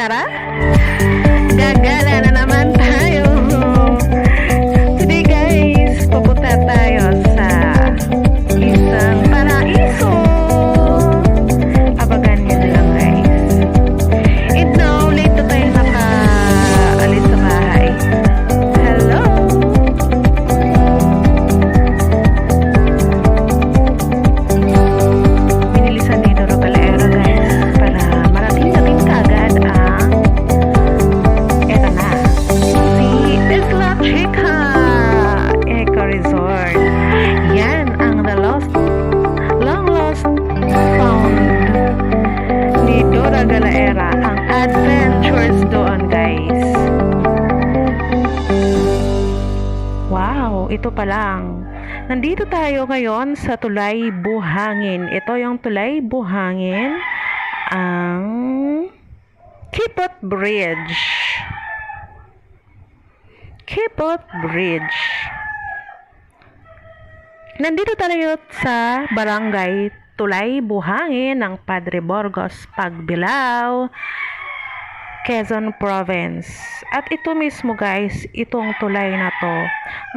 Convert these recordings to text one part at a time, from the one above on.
Tara! Gagala na naman tayo! Today guys, pupunta tayo sa isang paraiso! Abagan nyo na lang guys. And now, late na tayo nakaalis sa bahay. Hello! Binilisan ni Doro Balaero guys para marating natin kaagad ang eto na, si Isla Chica Eco Resort. Yan ang long lost found ni Dora Galaera, ang adventures doon guys. Wow, ito pa lang. Nandito tayo ngayon sa Tulay Buhangin. Ito yung Tulay Buhangin, ang Kipot Bridge. Kipot Bridge. Nandito tayo sa Barangay Tulay Buhangin ng Padre Burgos, Pagbilao, Quezon Province. At ito mismo guys, itong tulay na to,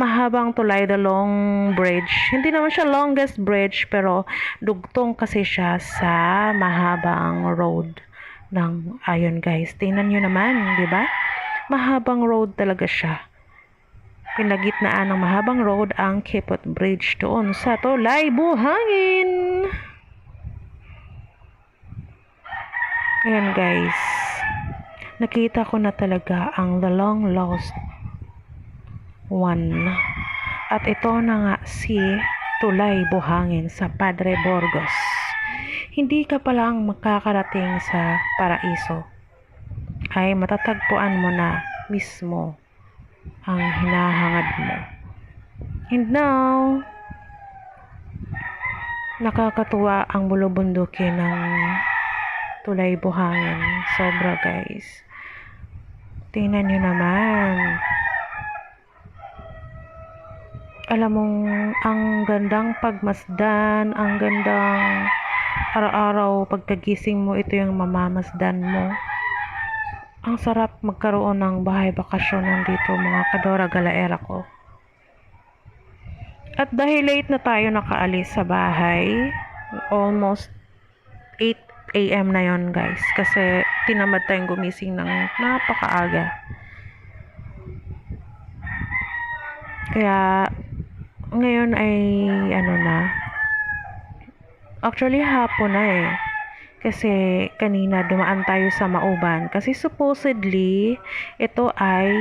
mahabang tulay, the long bridge. Hindi naman siya longest bridge, pero dugtong kasi siya sa mahabang road ng, ayun guys, tingnan nyo naman, di ba? Mahabang road talaga siya. Pinagitnaan ng mahabang road ang Kipot Bridge doon sa Tulay Buhangin. Ayan guys, nakita ko na talaga ang the long lost one. At ito na nga si Tulay Buhangin sa Padre Burgos. Hindi ka palang makakarating sa paraiso, ay matatagpuan mo na mismo ang hinahangad mo. And now, nakakatuwa ang bulubundukin ng Tulay Buhangin. Sobra guys. Tingnan nyo naman. Alam mong ang gandang pagmasdan, ang gandang araw-araw pagkagising mo, ito yung mamamasdan mo. Ang sarap magkaroon ng bahay bakasyon dito mga Kadora Galaera ko. At dahil late na tayo nakaalis sa bahay, almost 8 AM na yon guys, kasi tinamad tayong gumising ng napakaaga. Kaya ngayon ay actually hapon na eh, kasi kanina dumaan tayo sa Mauban, kasi supposedly ito ay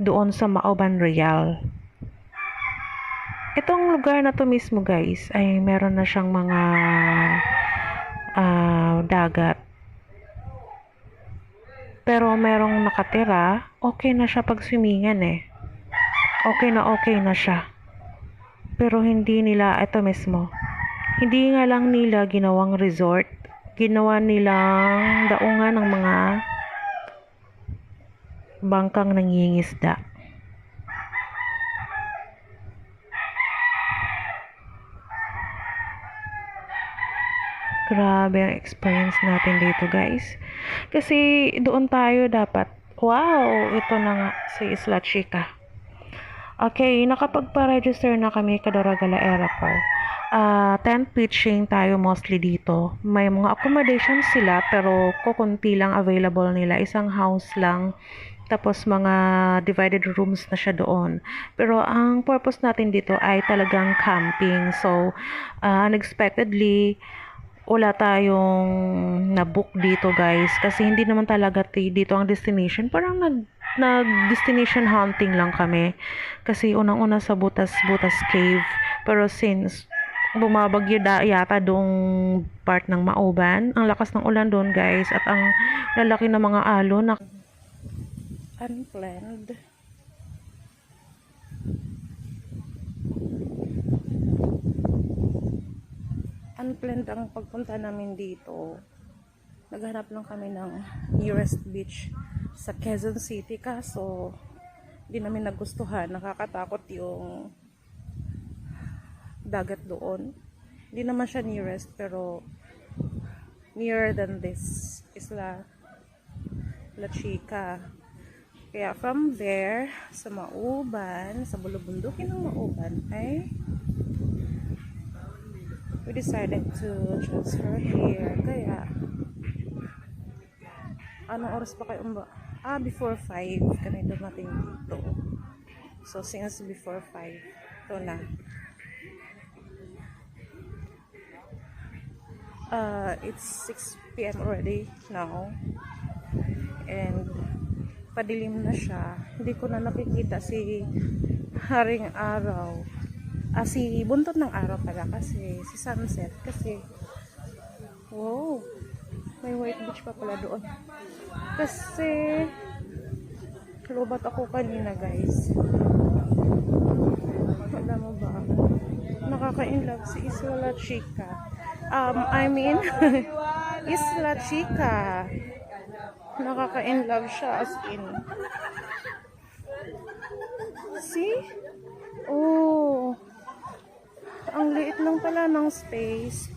doon sa Mauban Real. Itong lugar na to mismo guys ay meron na siyang mga dagat, pero merong nakatira. Okay na siya pag swimingan eh, okay na siya, pero hindi nila ito mismo, hindi nga lang nila ginawang resort, ginawa nilang daungan ng mga bangkang nangingisda. Grabe ang experience natin dito guys. Kasi doon tayo dapat. Wow! Ito na nga si Isla Chica. Okay, nakapagpa-register na kami Kadora Galaera ko. Tent pitching tayo mostly dito. May mga accommodations sila pero kukunti lang available nila. Isang house lang. Tapos mga divided rooms na siya doon. Pero ang purpose natin dito ay talagang camping. So, unexpectedly, wala tayong na-book dito guys, kasi hindi naman talaga dito ang destination. Parang nag-destination hunting lang kami, kasi unang-una sa Butas Cave, pero since bumabagyo yata doong part ng Mauban, ang lakas ng ulan doon guys, at ang lalaki ng mga alon na unplanned. Unplanned ang pagpunta namin dito. Naghanap lang kami ng nearest beach sa Quezon City, kaso di namin nagustuhan. Nakakatakot yung dagat doon. Hindi naman siya nearest, pero nearer than this Isla La Chica. Kaya from there, sa Mauban, sa bulubundukin ng Mauban, ay we decided to transfer here. Kaya, anong oras pa kayo umba? Before 5 kami dumating dito. So, since before 5, ito na. It's 6 p.m. already now. And padilim na siya. Hindi ko na nakikita si Haring Araw. Si Buntot ng Araw pala kasi si Sunset kasi wow, may White Beach pa pala doon. Kasi lubat ako kanina, guys. Alam mo ba? Nakaka-inlove si Isla Chica. I mean, Isla Chica. Nakaka-inlove siya as in. See? Oh. Ang liit lang pala ng space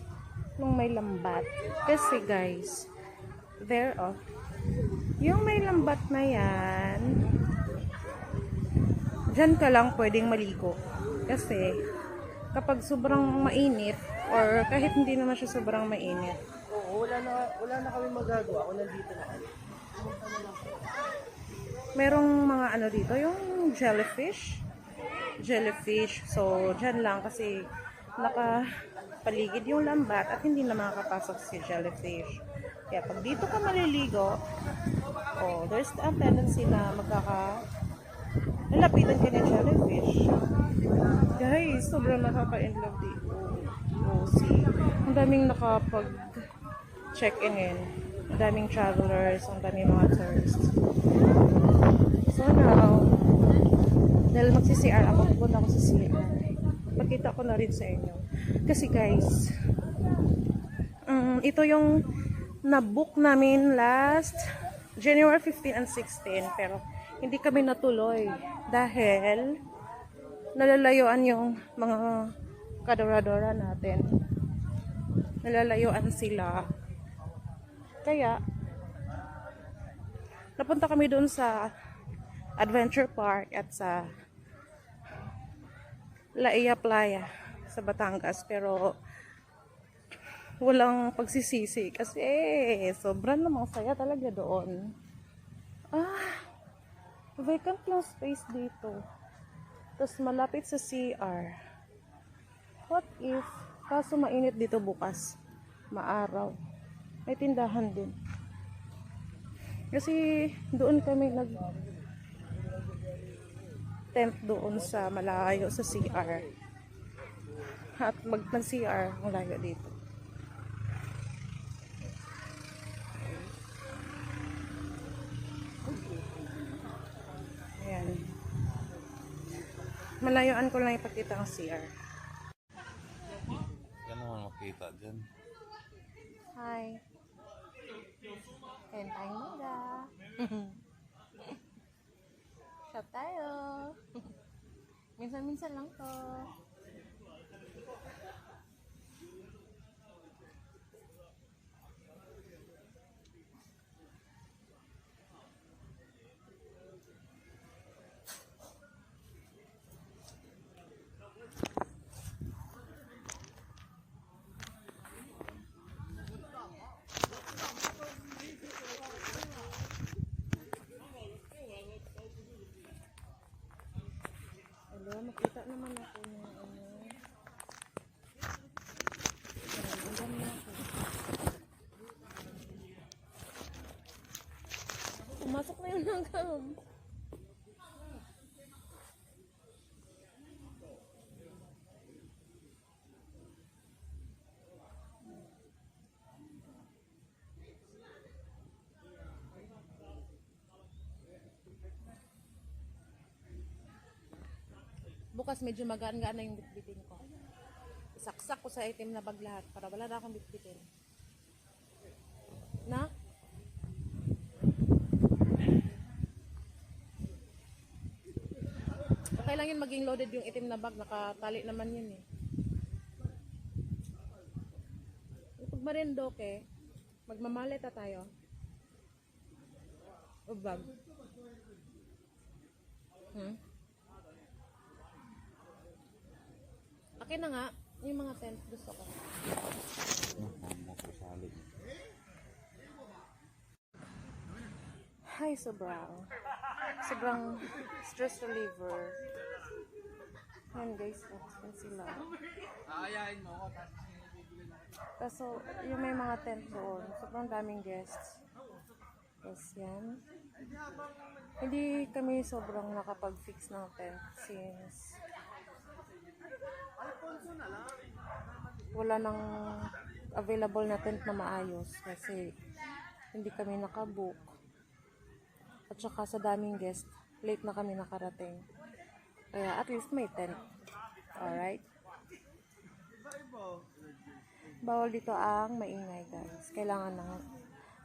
nung may lambat. Kasi guys, there yung may lambat na yan, dyan ka lang pwedeng maligo. Kasi kapag sobrang mainit or kahit hindi naman siya sobrang mainit, Wala na kami magagawa. Ako nandito na kami. merong mga ano dito, yung jellyfish. So dyan lang kasi nakapaligid yung lambat at hindi na makakapasok si jellyfish. Kaya pag dito ka maliligo, there's a tendency na lalapitan ka ng jellyfish. Guys, sobrang nakaka-inlove dito. See, ang daming nakapag-check-in yan. Ang daming travelers, ang daming mga tourists. So now, dahil magsi-CR ako, pupunta ako sa CR. Pakita ko na rin sa inyo. Kasi guys, ito yung na-book namin last January 15 and 16. Pero hindi kami natuloy. Dahil nalalayuan yung mga kadoradora natin. Nalalayuan sila. Kaya, napunta kami doon sa Adventure Park at sa Laia Playa sa Batangas, pero walang pagsisisi kasi sobrang namang saya talaga doon. Vacant yung space dito, tapos malapit sa CR. What if kaso mainit dito bukas, maaraw, may tindahan din kasi doon kami tent doon sa malayo sa CR. At nag-CR ang layo dito. Ayan. Malayuan ko lang ipakita ang CR. Yan naman makita dyan. Hi. Kain tayong mangga. Shop tayo. Minsan-minsan lang to. Hello, makita naman ako ng Nandam na ako. Pumasok na yung langgam. Bukas medyo magaan-gaan na yung bitbitin ko. Isaksak ko sa itim na bag lahat para wala na akong bitbitin. Na? Okay lang yun maging loaded yung itim na bag. Nakatali naman yun eh. Pag Marindoke, magmamaleta tayo. O bag? Akin na nga. Yung mga tent gusto ko. Hi, sobrang stress reliever. Yan guys, yan sila. Aayain mo ako, Kaso, yung may mga tent doon, sobrang daming guests. Yes, yan. Hindi kami sobrang nakapag-fix ng tent since wala nang available na tent na maayos kasi hindi kami nakabook. At saka sa daming guest, late na kami nakarating. Kaya at least may tent. Alright? Bawal dito ang maingay guys. Kailangan lang,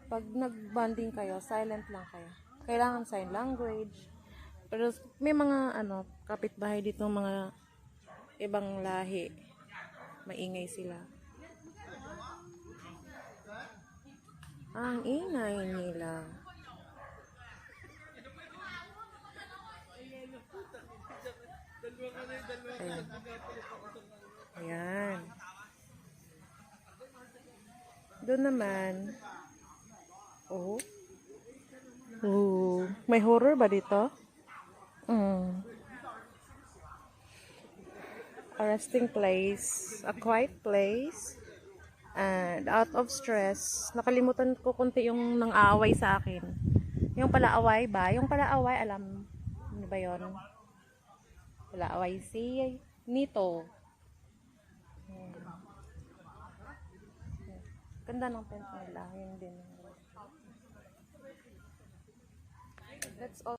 pag nag-bonding kayo, silent lang kayo. Kailangan sign language. Pero may mga kapitbahay dito, mga ibang lahi. Maingay sila. Ang ingay nila. Ayan. Ayan. Doon naman. Oh. Oh. May horror ba dito? A resting place. A quiet place. And out of stress. Nakalimutan ko kunti yung nang-aaway sa akin. Yung palaaway ba? Yung palaaway, alam. Ano ba yun? Palaaway si Nito. Ganda ng tent nila. Yun din. That's all